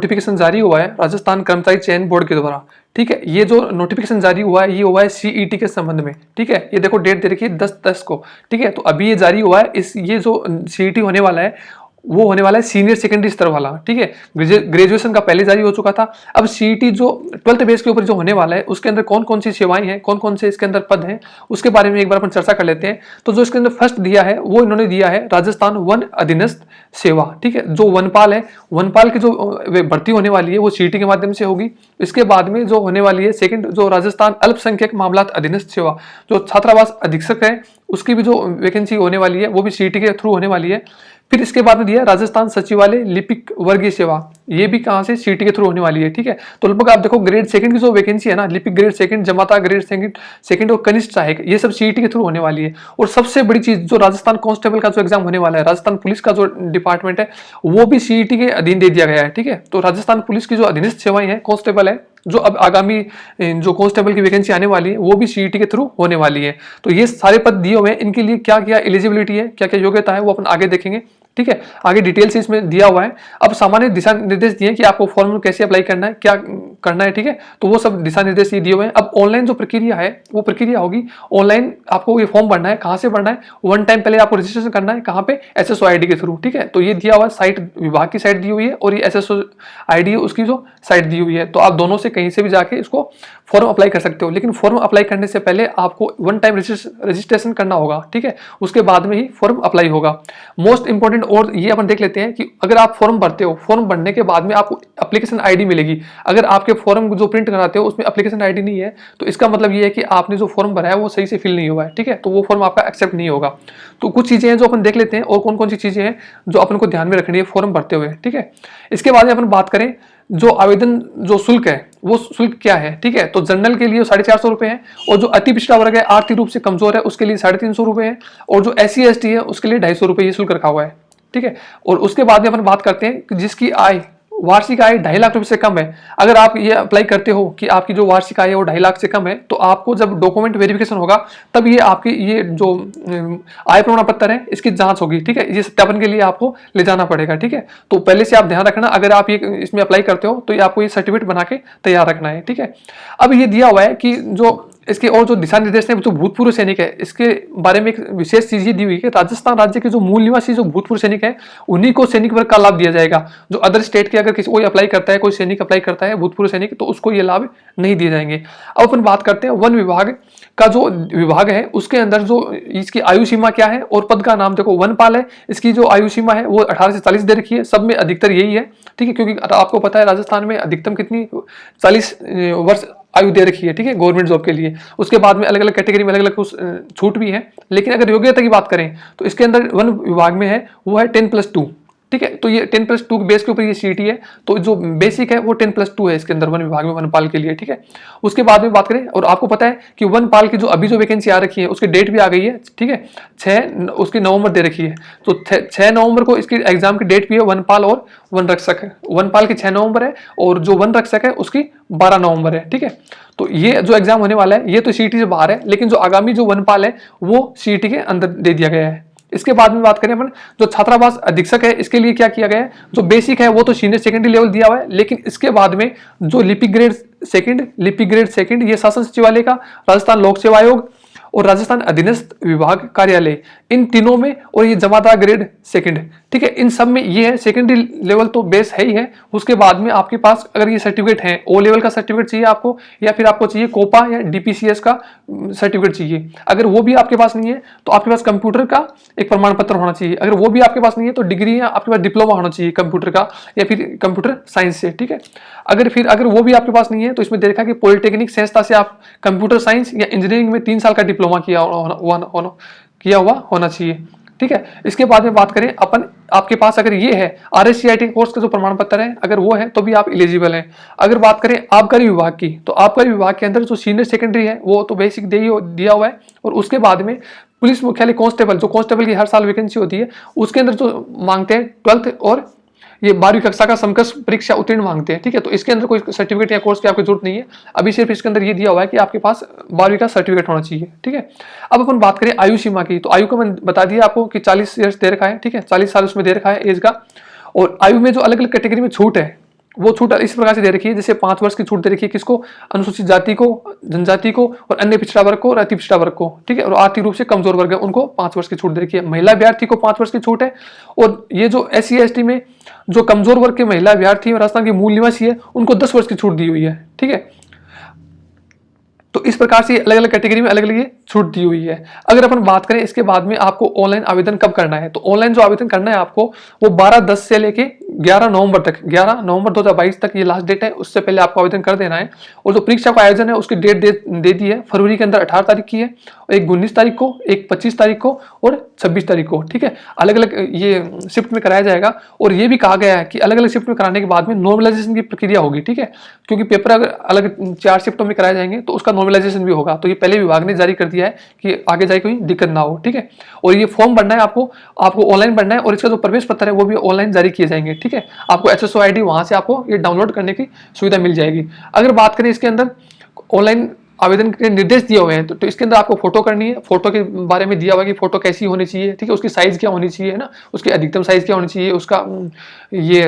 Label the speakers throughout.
Speaker 1: Notification जारी हुआ है राजस्थान कर्मचारी चयन बोर्ड के द्वारा। ठीक है, ये जो नोटिफिकेशन जारी हुआ है ये हुआ है सीईटी के संबंध में। ठीक है, ये देखो डेट दे रखी है 10/10 को। ठीक है, तो अभी ये जारी हुआ है। ये जो सीईटी होने वाला है वो होने वाला है सीनियर सेकेंडरी स्तर वाला। ठीक है, ग्रेजुएशन का पहले जारी हो चुका था। अब सीईटी जो 12th बेस के ऊपर जो होने वाला है उसके अंदर कौन कौन सी सेवाएं हैं, कौन कौन से इसके अंदर पद हैं, उसके बारे में एक बार अपन चर्चा कर लेते हैं। तो जो इसके अंदर फर्स्ट दिया है वो इन्होंने दिया है राजस्थान वन अधीनस्थ सेवा। ठीक है, जो वनपाल है, वनपाल की जो भर्ती होने वाली है वो सीईटी के माध्यम से होगी। इसके बाद में जो होने वाली है सेकंड, जो राजस्थान अल्पसंख्यक मामलात अधीनस्थ सेवा, जो छात्रावास अधीक्षक है उसकी भी जो वैकेंसी होने वाली है वो भी सीईटी के थ्रू होने वाली है। फिर इसके बाद में दिया राजस्थान सचिवालय लिपिक वर्गीय सेवा, ये भी कहां से, सीईटी के थ्रू होने वाली है। ठीक है, तो लगभग आप देखो ग्रेड सेकंड की जो वैकेंसी है ना, लिपिक ग्रेड सेकंड, जमाता ग्रेड सेकंड और कनिष्ठ सहायक, ये सब सीईटी के थ्रू होने वाली है। और सबसे बड़ी चीज जो राजस्थान कांस्टेबल का जो एग्जाम होने वाला है, राजस्थान पुलिस का जो डिपार्टमेंट है वो भी सीईटी के अधीन दे दिया गया है। ठीक है, तो राजस्थान पुलिस की जो अधीनस्थ सेवाएं हैं, कांस्टेबल है, जो अब आगामी जो कांस्टेबल की वैकेंसी आने वाली है वो भी सीईटी के थ्रू होने वाली है। तो ये सारे पद दिए हुए हैं, इनके लिए क्या क्या एलिजिबिलिटी है, क्या क्या योग्यता है वो अपन आगे देखेंगे। ठीक है, आगे डिटेल से इसमें दिया हुआ है। अब सामान्य दिशा निर्देश दिए कि आपको फॉर्म कैसे अप्लाई करना है, क्या करना है। ठीक है, तो वो सब दिशा निर्देश दिए हुए हैं। अब ऑनलाइन जो प्रक्रिया है वो प्रक्रिया होगी ऑनलाइन। आपको ये फॉर्म भरना है, कहां से भरना है, 1 टाइम पहले आपको रजिस्ट्रेशन करना है, कहां पे, एसएसओ आईडी के थ्रू। ठीक है, तो ये दिया हुआ साइट, विभाग की साइट दी हुई है और ये एसएसओ आईडी है उसकी जो साइट दी हुई है। तो आप दोनों से कहीं से भी जाके इसको फॉर्म अप्लाई कर सकते हो, लेकिन फॉर्म अप्लाई करने से पहले आपको 1 टाइम रजिस्ट्रेशन करना होगा। ठीक है, उसके बाद में ही फॉर्म अप्लाई होगा। मोस्ट इंपॉर्टेंट और ये अपन देख लेते हैं कि अगर आप फॉर्म भरते हो, फॉर्म भरने के बाद में आपको एप्लीकेशन आईडी मिलेगी। अगर आपके फॉर्म जो प्रिंट कराते हो उसमें एप्लीकेशन आईडी नहीं है तो इसका मतलब ये है कि आपने जो फॉर्म भरा है वो सही से फिल नहीं हुआ है। ठीक है, तो वो फॉर्म आपका एक्सेप्ट नहीं होगा। तो कुछ चीजें हैं जो अपन देख लेते हैं और कौन कौन सी चीजें हैं जो अपन को ध्यान में रखनी है फॉर्म भरते हुए। ठीक है, इसके बाद में अपन बात करें जो आवेदन जो शुल्क है वो शुल्क क्या है। ठीक है, तो जनरल के लिए 450 रुपए है, और जो अति पिछड़ा वर्ग है, आर्थिक रूप से कमजोर है, उसके लिए 350 रुपए है, और जो SC ST है उसके लिए 250 रुपए ये शुल्क रखा हुआ है। ठीक है, और उसके बाद में अपन बात करते हैं कि जिसकी आय, वार्षिक आय 2.5 लाख रुपए से कम है। अगर आप ये अप्लाई करते हो कि आपकी जो वार्षिक आय है वो 2.5 लाख से कम है, तो आपको जब डॉक्यूमेंट वेरिफिकेशन होगा तब ये आपकी ये जो आय प्रमाण पत्र है इसकी जांच होगी। ठीक है, ये सत्यापन के लिए आपको ले जाना पड़ेगा। ठीक है, तो पहले से आप ध्यान रखना, अगर आप ये इसमें अप्लाई करते हो तो ये आपको ये सर्टिफिकेट बना के तैयार रखना है। ठीक है, अब ये दिया हुआ है कि जो इसके और जो दिशा निर्देश है जो भूतपूर्व सैनिक है इसके बारे में एक विशेष चीज ये दी हुई है कि राजस्थान राज्य के जो मूल निवासी जो भूतपूर्व सैनिक है उन्हीं को सैनिक वर्ग का लाभ दिया जाएगा। जो अदर स्टेट के अगर किसी कोई अप्लाई करता है, कोई सैनिक अप्लाई करता है भूतपूर्व सैनिक, तो उसको ये लाभ नहीं दिए जाएंगे। अब अपन बात करते हैं वन विभाग का जो विभाग है उसके अंदर जो इसकी आयु सीमा क्या है, और पद का नाम देखो वनपाल है। इसकी जो आयु सीमा है वो 18 से 40 दे रखी है, सब में अधिकतर यही है। ठीक है, क्योंकि आपको पता है राजस्थान में अधिकतम कितनी 40 वर्ष आयु दे रखी है। ठीक है, गवर्नमेंट जॉब के लिए। उसके बाद में अलग अलग कैटेगरी में अलग अलग कुछ छूट भी है, लेकिन अगर योग्यता की बात करें तो इसके अंदर वन विभाग में है वो है 10+2। ठीक है, तो ये 10+2 के बेस के ऊपर ये सीईटी है, तो जो बेसिक है वो 10+2 है इसके अंदर वन विभाग में वनपाल के लिए। ठीक है, उसके बाद में बात करें, और आपको पता है कि वनपाल की जो अभी जो वैकेंसी आ रखी है उसकी डेट भी आ गई है। ठीक है, 6 नवंबर दे रखी है, तो 6 नवंबर को इसकी एग्जाम की डेट भी है। वनपाल और वन रक्षक है, वनपाल की 6 नवंबर है और जो वन रक्षक है उसकी 12 नवंबर है। ठीक है, तो ये जो एग्जाम होने वाला है ये तो सीईटी से बाहर है, लेकिन जो आगामी जो वनपाल है वो सीईटी के अंदर दे दिया गया है। इसके बाद में बात करें अपन जो छात्रावास अधीक्षक है इसके लिए क्या किया गया है, जो बेसिक है वो तो सीनियर सेकेंडरी लेवल दिया हुआ है, लेकिन इसके बाद में जो लिपिक ग्रेड सेकंड ये शासन सचिवालय का, राजस्थान लोक सेवा आयोग और राजस्थान अधीनस्थ विभाग कार्यालय, इन तीनों में, और ये जमाता ग्रेड सेकंड। ठीक है, इन सब में ये है, सेकेंडरी लेवल तो बेस है ही है। उसके बाद में आपके पास अगर ये सर्टिफिकेट है, ओ लेवल का सर्टिफिकेट चाहिए आपको, या फिर आपको चाहिए कोपा या डीपीसीएस का सर्टिफिकेट चाहिए। अगर वो भी आपके पास नहीं है तो आपके पास कंप्यूटर का एक प्रमाण पत्र होना चाहिए। अगर वो भी आपके पास नहीं है तो डिग्री या आपके पास डिप्लोमा होना चाहिए कंप्यूटर का, या फिर कंप्यूटर साइंस से। ठीक है, अगर वो भी आपके पास नहीं है तो इसमें देखा कि पॉलिटेक्निक संस्था से आप कंप्यूटर साइंस या इंजीनियरिंग में 3 साल का डिप्लोमा किया हुआ होना चाहिए। ठीक है, इसके बाद में बात करें अपन, आपके पास अगर ये है RSCIT कोर्स का जो प्रमाण पत्र है अगर वो है तो भी आप एलिजिबल हैं। अगर बात करें आबकारी विभाग की, तो आबकारी विभाग के अंदर जो सीनियर सेकेंडरी है वो तो बेसिक दिया हुआ है, और उसके बाद में पुलिस मुख्यालय कांस्टेबल, जो कांस्टेबल की हर साल वैकेंसी होती है उसके अंदर जो मांगते हैं 12th और ये 12वीं कक्षा का समकक्ष परीक्षा उत्तीर्ण मांगते हैं। ठीक है, तो इसके अंदर कोई सर्टिफिकेट या कोर्स की आपकी जरूरत नहीं है, अभी सिर्फ इसके अंदर ये दिया हुआ है कि आपके पास 12वीं का सर्टिफिकेट होना चाहिए। ठीक है, अब अपन बात करें आयु सीमा की, तो आयु को मैंने बता दिया आपको कि 40 ईयर्स दे रखा है। ठीक है, 40 साल उसमें दे रखा है एज का, और आयु में जो अलग अलग कैटेगरी में छूट है वो छूट इस प्रकार से दे रखी है, जैसे 5 वर्ष की छूट दे रखी है किसको, अनुसूचित जाति को, जनजाति को और अन्य पिछड़ा वर्ग को और अति पिछड़ा वर्ग को, ठीक है। और आर्थिक रूप से कमजोर वर्ग है उनको 5 वर्ष की छूट दे रखी है। महिला अभ्यर्थी को 5 वर्ष की छूट है। और ये जो SC ST में जो कमजोर वर्ग के महिला अभ्यर्थी राजस्थान के मूल निवासी है उनको 10 वर्ष की छूट दी हुई है, ठीक है। तो इस प्रकार से अलग अलग कैटेगरी में अलग अलग ये छूट दी हुई है। अगर अपन बात करें इसके बाद में आपको ऑनलाइन आवेदन कब करना है, तो ऑनलाइन जो आवेदन करना है आपको वो 12/10 से लेके 11 नवंबर तक, 11 नवंबर 2022 तक ये लास्ट डेट है, उससे पहले आपको आवेदन कर देना है। और जो परीक्षा का आयोजन है उसकी डेट दे दी है, फरवरी के अंदर 18 तारीख की है, एक 19 तारीख को, एक 25 तारीख को और 26 तारीख को, ठीक है। अलग अलग ये शिफ्ट में कराया जाएगा। और ये भी कहा गया है कि अलग अलग शिफ्ट में कराने के बाद में नॉर्मलाइजेशन की प्रक्रिया होगी, ठीक है, क्योंकि पेपर अगर अलग 4 शिफ्टों में कराए जाएंगे तो उसका नॉर्मलाइजेशन भी होगा। तो ये पहले विभाग ने जारी कर दिया है कि आगे जाए कोई दिक्कत ना हो, ठीक है। और ये फॉर्म भरना है आपको ऑनलाइन भरना है और इसका जो प्रवेश पत्र है वो भी ऑनलाइन जारी किए जाएंगे, ठीक है। आपको HSO ID वहां से आपको ये डाउनलोड करने की सुविधा मिल जाएगी। अगर बात करें इसके अंदर ऑनलाइन आवेदन के निर्देश दिए हुए हैं तो इसके अंदर आपको फोटो करनी है। फोटो के बारे में दिया हुआ है कि फोटो कैसी होनी चाहिए, ठीक है, उसकी साइज क्या होनी चाहिए, है ना, उसकी अधिकतम साइज क्या होनी चाहिए, उसका ये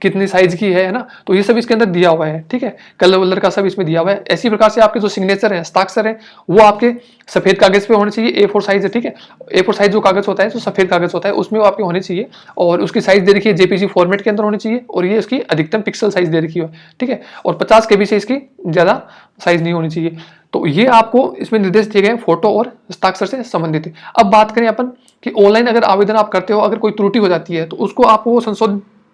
Speaker 1: कितनी साइज की है ना, तो ये सब इसके अंदर दिया हुआ है, ठीक है। कलर वलर का सब इसमें दिया हुआ है। इसी प्रकार से आपके जो सिग्नेचर है, हस्ताक्षर है, वो आपके सफेद कागज पे होने चाहिए, A4 साइज है, ठीक है। A4 साइज जो कागज होता है, जो सफेद कागज होता है, उसमें वो आपके होने चाहिए। और उसकी साइज दे रखी है JPG फॉर्मेट के अंदर होनी चाहिए और ये इसकी अधिकतम पिक्सल साइज दे रखी है, ठीक है। और 50 KB से इसकी ज्यादा साइज नहीं होनी चाहिए। तो ये आपको इसमें निर्देश दिए गए फोटो और हस्ताक्षर से संबंधित है। अब बात करें अपन कि ऑनलाइन अगर आवेदन आप करते हो, अगर कोई त्रुटि हो जाती है तो उसको आपको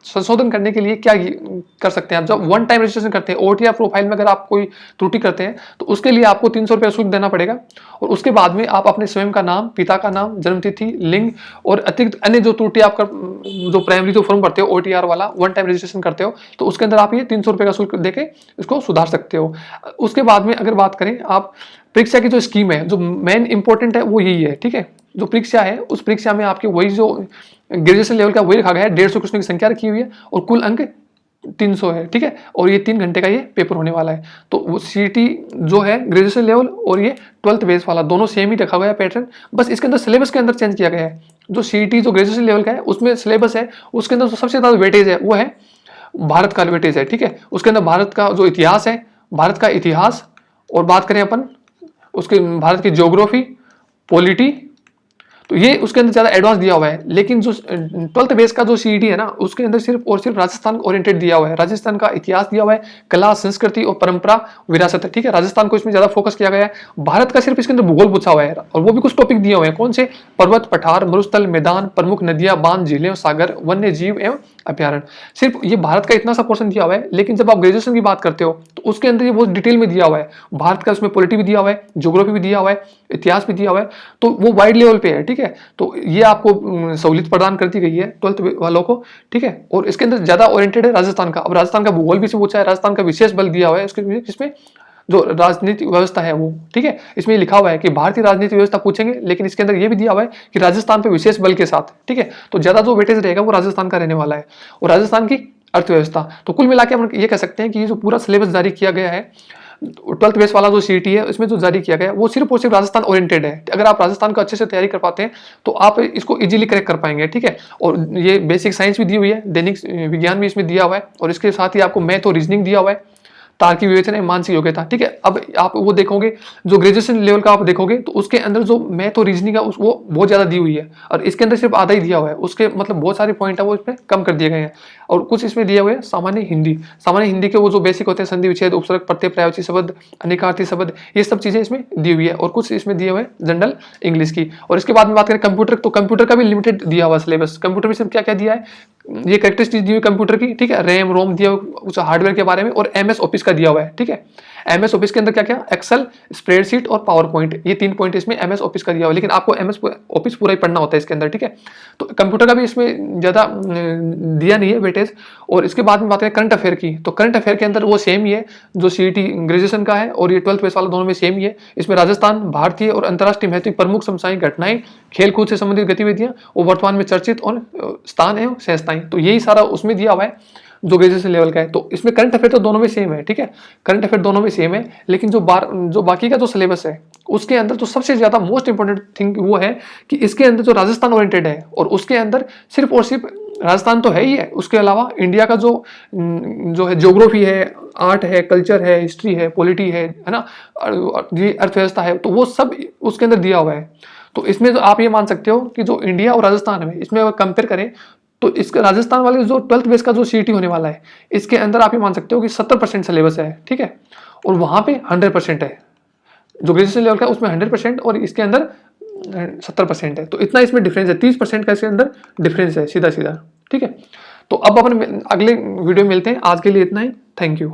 Speaker 1: संशोधन करने के लिए क्या कर सकते हैं आप। जब वन टाइम रजिस्ट्रेशन करते हैं OTR प्रोफाइल में अगर आप कोई त्रुटि करते हैं तो उसके लिए आपको 300 रुपये शुल्क देना पड़ेगा। और उसके बाद में आप अपने स्वयं का नाम, पिता का नाम, जन्मतिथि, लिंग और अतिरिक्त अन्य जो त्रुटि आपका जो प्राइमरी जो फॉर्म भरते हो OTR वाला वन टाइम रजिस्ट्रेशन करते हो तो उसके अंदर आप ये 300 रुपये का शुल्क देके इसको सुधार सकते हो। उसके बाद में अगर बात करें आप परीक्षा की जो स्कीम है, जो मेन इंपॉर्टेंट है वो यही है, ठीक है। जो परीक्षा है उस परीक्षा में आपके वही जो ग्रेजुएशन लेवल का वही रखा गया है, 150 क्वेश्चन की संख्या रखी हुई है और कुल अंक 300 है, ठीक है। और ये 3 घंटे का ये पेपर होने वाला है। तो वो CET जो है ग्रेजुएशन लेवल और ये 12th बेस वाला दोनों सेम ही रखा गया है पैटर्न, बस इसके अंदर सिलेबस के अंदर चेंज किया गया है। जो CET जो ग्रेजुएशन लेवल का है उसमें सिलेबस है, उसके अंदर सबसे ज्यादा वेटेज है वो है भारत का वेटेज है, ठीक है। उसके अंदर भारत का जो इतिहास है, भारत का इतिहास, और बात करें अपन उसके भारत की ज्योग्राफी, पॉलिटी, तो ये उसके अंदर ज्यादा एडवांस दिया हुआ है। लेकिन जो 12th बेस का जो CET है ना उसके अंदर सिर्फ और सिर्फ राजस्थान ओरिएंटेड दिया हुआ है। राजस्थान का इतिहास दिया हुआ है, कला, संस्कृति और परंपरा, विरासत है, ठीक है। राजस्थान को इसमें ज्यादा फोकस किया गया है। भारत का सिर्फ इसके अंदर भूगोल पूछा हुआ है और वो भी कुछ टॉपिक दिए हुए हैं। कौन से? पर्वत, पठार, मरुस्थल, मैदान, प्रमुख नदियां, बांध, झीलें, सागर, वन्य जीव एवं अभ्यारण्य। सिर्फ ये भारत का इतना सा पोर्शन दिया हुआ है। लेकिन जब आप ग्रेजुएशन की बात करते हो तो उसके अंदर ये बहुत डिटेल में दिया हुआ है। भारत का उसमें पॉलिटी भी दिया हुआ है, ज्योग्राफी भी दिया हुआ है, इतिहास भी दिया हुआ है, तो वो वाइड लेवल पे है, ठीक है। तो ये आपको सहूलियत प्रदान कर दी गई है 12th वालों को, ठीक है। और इसके अंदर ज्यादा ओरिएंटेड है राजस्थान का। अब राजस्थान का भूगोल भी से पूछा है, राजस्थान का विशेष बल दिया हुआ है उसके जिसमें जो राजनीतिक व्यवस्था है वो, ठीक है। इसमें लिखा हुआ है कि भारतीय राजनीतिक व्यवस्था पूछेंगे, लेकिन इसके अंदर ये भी दिया हुआ है कि राजस्थान पे विशेष बल के साथ, ठीक है। तो ज्यादा जो वेटेज रहेगा वो राजस्थान का रहने वाला है और राजस्थान की अर्थव्यवस्था। तो कुल मिला के हम ये कह सकते हैं कि ये जो पूरा सिलेबस जारी किया गया है 12th बेस वाला जो CET है इसमें जो जारी किया गया है वो सिर्फ और सिर्फ राजस्थान ओरिएंटेड है। अगर आप राजस्थान को अच्छे से तैयारी कर पाते हैं तो आप इसको इजीली क्रैक कर पाएंगे, ठीक है। और ये बेसिक साइंस भी दी हुई है, दैनिक विज्ञान भी इसमें दिया हुआ है और इसके साथ ही आपको मैथ और रीजनिंग दिया हुआ है, तार्किक विवेचना, मानसिक योग्यता, ठीक है। अब आप वो देखोगे जो ग्रेजुएशन लेवल का आप देखोगे तो उसके अंदर जो मैथ और रीजनिंग है वो बहुत ज्यादा दी हुई है और इसके अंदर सिर्फ आधा ही दिया हुआ है। उसके मतलब बहुत सारे पॉइंट है वो इसमें कम कर दिए गए हैं। और कुछ इसमें दिए हुए हैं सामान्य हिंदी के वो जो बेसिक होते हैं, संधि विच्छेद, उपसर्ग, प्रत्यय, पर्यायवाची शब्द, अनेकार्थी शब्द, ये सब चीजें इसमें दी हुई है। और कुछ इसमें दिए हुए जनरल इंग्लिश की। और इसके बाद में बात करें कंप्यूटर, तो कंप्यूटर का भी लिमिटेड दिया हुआ सिलेबस। कंप्यूटर में सिर्फ क्या क्या दिया है, ये कैरेक्टरिस्टिक्स दी हुई कंप्यूटर की, ठीक है, रैम रोम दिया हुआ हार्डवेयर के बारे में, और MS ऑफिस का दिया हुआ है, ठीक है। MS ऑफिस के अंदर क्या क्या, एक्सेल, स्प्रेडशीट और पावर पॉइंट, ये 3 पॉइंट इसमें MS ऑफिस का दिया हुआ है। लेकिन आपको MS ऑफिस पूरा ही पढ़ना होता है इसके अंदर, ठीक है। तो कंप्यूटर का भी इसमें ज्यादा दिया नहीं है वेटेज। और इसके बाद में बात करें करंट अफेयर की, तो करंट अफेयर के अंदर वो सेम ही है जो CET ग्रेजुएशन का है और ये 12th बेस वाला दोनों में सेम ही है। इसमें राजस्थान, भारतीय और अंतर्राष्ट्रीय महत्व की प्रमुख समसामयिक घटनाएं, खेल कूद से संबंधित गतिविधियां और वर्तमान में चर्चित और स्थान एवं संस्थाएं, तो यही सारा उसमें दिया हुआ है जो ग्रेजुएशन लेवल का है। तो इसमें करंट अफेयर तो दोनों में सेम है, ठीक है, करंट अफेयर दोनों में सेम है। लेकिन जो बाकी का जो सिलेबस है उसके अंदर जो सबसे ज्यादा मोस्ट इंपोर्टेंट थिंग वो है कि इसके अंदर जो राजस्थान ओरिएंटेड है और उसके अंदर सिर्फ और सिर्फ राजस्थान तो है ही है, उसके अलावा इंडिया का जो है ज्योग्राफी है, आर्ट है, कल्चर है, हिस्ट्री है, पॉलिटी है ना, ये अर्थव्यवस्था है, तो वो सब उसके अंदर दिया हुआ है। तो इसमें तो आप ये मान सकते हो कि जो इंडिया और राजस्थान है, इसमें अगर कंपेयर करें तो इसका राजस्थान वाले जो 12th बेस का जो सीईटी होने वाला है, इसके अंदर आप ये मान सकते हो कि 70% सिलेबस है, ठीक है, और वहां पे 100% है। जो ग्रेजुएशन लेवल का है उसमें 100% और इसके अंदर 70% है। तो इतना इसमें डिफरेंस है, 30% का इसके अंदर डिफरेंस है सीधा सीधा, ठीक है। तो अब अपन अगले वीडियो में मिलते हैं, आज के लिए इतना ही, थैंक यू।